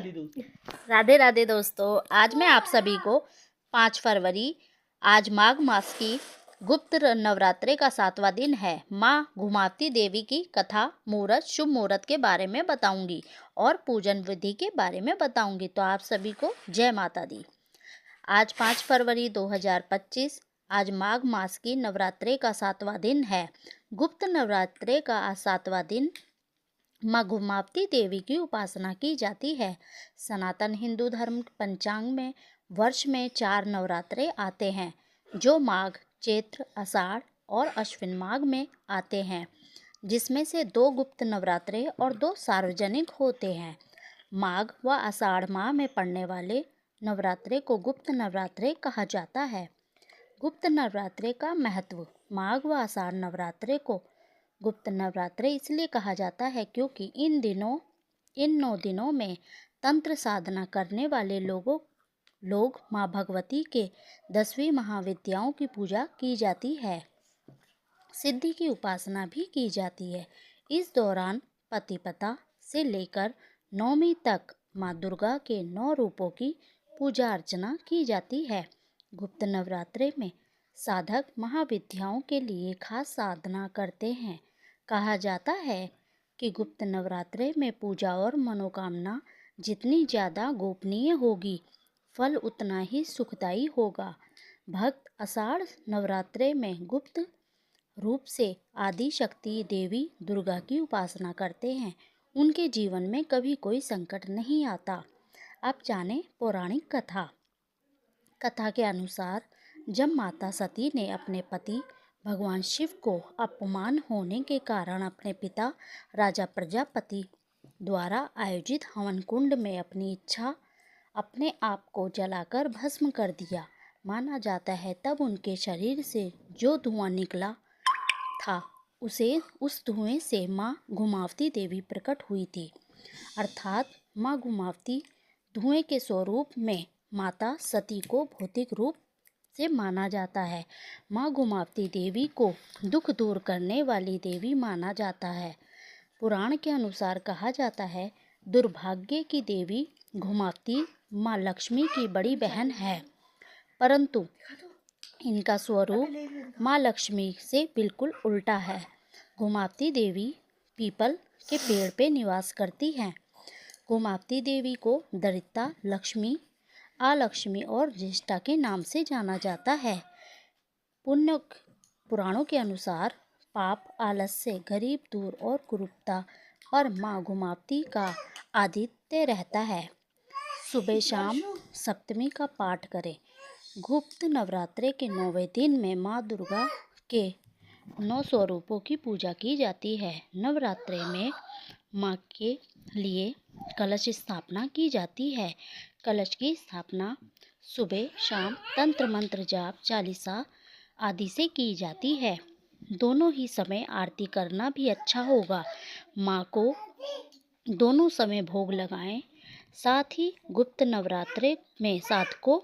राधे राधे दोस्तों, आज मैं आप सभी को 5 फरवरी आज माघ मास की गुप्त नवरात्रे का 7वां दिन है। माँ घुमावती देवी की कथा, मुहूर्त, शुभ मुहूर्त के बारे में बताऊंगी और पूजन विधि के बारे में बताऊंगी। तो आप सभी को जय माता दी। आज 5 फरवरी 2025 आज माघ मास की नवरात्रे का 7वां दिन है। गुप्त नवरात्रे का आज 7वां दिन माँ घुमावती देवी की उपासना की जाती है। सनातन हिंदू धर्म पंचांग में वर्ष में 4 नवरात्रे आते हैं, जो माघ, चैत्र, आषाढ़ और अश्विन माघ में आते हैं, जिसमें से 2 गुप्त नवरात्रे और 2 सार्वजनिक होते हैं। माघ व आषाढ़ माह में पड़ने वाले नवरात्रे को गुप्त नवरात्रे कहा जाता है। गुप्त नवरात्रे का महत्व। माघ व आषाढ़ नवरात्रे को गुप्त नवरात्रे इसलिए कहा जाता है क्योंकि इन 9 दिनों में तंत्र साधना करने वाले लोग माँ भगवती के 10वीं महाविद्याओं की पूजा की जाती है। सिद्धि की उपासना भी की जाती है। इस दौरान पतिपता से लेकर नवमी तक माँ दुर्गा के 9 रूपों की पूजा अर्चना की जाती है। गुप्त नवरात्रे में साधक महाविद्याओं के लिए खास साधना करते हैं। कहा जाता है कि गुप्त नवरात्रे में पूजा और मनोकामना जितनी ज़्यादा गोपनीय होगी, फल उतना ही सुखदायी होगा। भक्त आषाढ़ नवरात्रे में गुप्त रूप से आदि शक्ति देवी दुर्गा की उपासना करते हैं। उनके जीवन में कभी कोई संकट नहीं आता। अब जाने पौराणिक कथा। कथा के अनुसार जब माता सती ने अपने पति भगवान शिव को अपमान होने के कारण अपने पिता राजा प्रजापति द्वारा आयोजित हवन कुंड में अपनी इच्छा अपने आप को जलाकर भस्म कर दिया। माना जाता है तब उनके शरीर से जो धुआं निकला था, उस धुएं से माँ घुमावती देवी प्रकट हुई थी। अर्थात माँ घुमावती धुएं के स्वरूप में माता सती को भौतिक रूप से माना जाता है। माँ घुमावती देवी को दुख दूर करने वाली देवी माना जाता है। पुराण के अनुसार कहा जाता है, दुर्भाग्य की देवी घुमावती माँ लक्ष्मी की बड़ी बहन है, परंतु इनका स्वरूप माँ लक्ष्मी से बिल्कुल उल्टा है। घुमावती देवी पीपल के पेड़ पे निवास करती हैं। घुमावती देवी को दरिद्रता, लक्ष्मी, अलक्ष्मी और ज्येष्ठा के नाम से जाना जाता है। पुण्य पुराणों के अनुसार पाप, आलस्य, गरीब दूर और कुरूपता पर माँ घुमावती का आदित्य रहता है। सुबह शाम सप्तमी का पाठ करें। गुप्त नवरात्रे के 9वें दिन में माँ दुर्गा के 9 स्वरूपों की पूजा की जाती है। नवरात्रे में माँ के लिए कलश स्थापना की जाती है। कलश की स्थापना सुबह शाम तंत्र मंत्र जाप, चालीसा आदि से की जाती है। दोनों ही समय आरती करना भी अच्छा होगा। माँ को दोनों समय भोग लगाएं। साथ ही गुप्त नवरात्रे में साधकों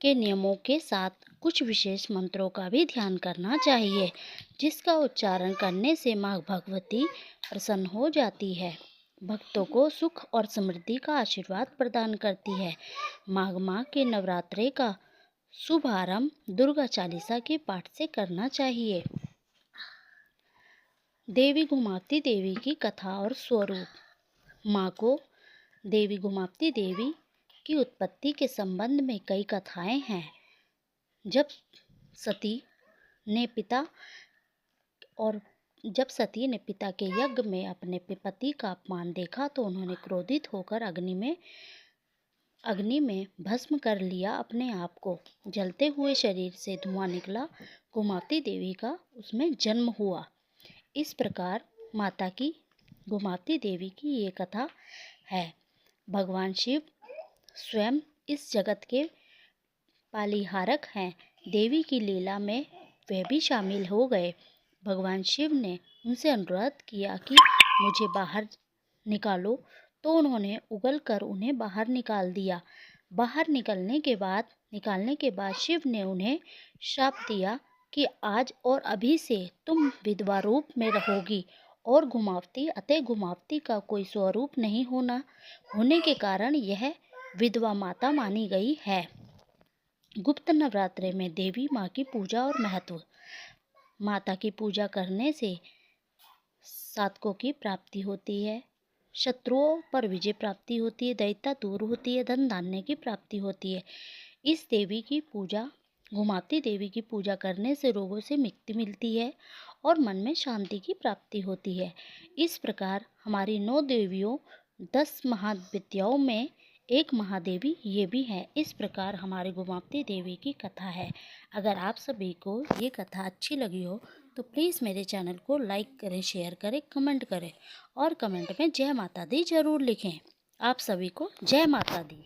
के नियमों के साथ कुछ विशेष मंत्रों का भी ध्यान करना चाहिए, जिसका उच्चारण करने से माँ भगवती प्रसन्न हो जाती है, भक्तों को सुख और समृद्धि का आशीर्वाद प्रदान करती है। माघ माह के नवरात्रे का शुभारंभ दुर्गा चालीसा के पाठ से करना चाहिए। देवी घुमावती देवी की कथा और स्वरूप। माँ को देवी घुमावती देवी की उत्पत्ति के संबंध में कई कथाएं हैं। जब सती ने पिता के यज्ञ में अपने पति का अपमान देखा तो उन्होंने क्रोधित होकर अग्नि में भस्म कर लिया अपने आप को। जलते हुए शरीर से धुआं निकला। घुमावती देवी का उसमें जन्म हुआ। इस प्रकार माता की घुमावती देवी की ये कथा है। भगवान शिव स्वयं इस जगत के पालिहारक हैं। देवी की लीला में वे भी शामिल हो गए। भगवान शिव ने उनसे अनुरोध किया कि मुझे बाहर निकालो, तो उन्होंने उगलकर उन्हें बाहर निकाल दिया। बाहर निकालने के बाद शिव ने उन्हें श्राप दिया कि आज और अभी से तुम विधवा रूप में रहोगी और घुमावती अतः घुमावती का कोई स्वरूप नहीं होने के कारण यह विधवा माता मानी गई है। गुप्त नवरात्रे में देवी माँ की पूजा और महत्व। माता की पूजा करने से साधकों की प्राप्ति होती है, शत्रुओं पर विजय प्राप्ति होती है, दैत्यता दूर होती है, धन धान्य की प्राप्ति होती है। इस देवी की पूजा, घुमावती देवी की पूजा करने से रोगों से मुक्ति मिलती है और मन में शांति की प्राप्ति होती है। इस प्रकार हमारी 9 देवियों 10 महाविद्याओं में एक महादेवी ये भी है। इस प्रकार हमारी घुमावती देवी की कथा है। अगर आप सभी को ये कथा अच्छी लगी हो तो प्लीज़ मेरे चैनल को लाइक करें, शेयर करें, कमेंट करें और कमेंट में जय माता दी ज़रूर लिखें। आप सभी को जय माता दी।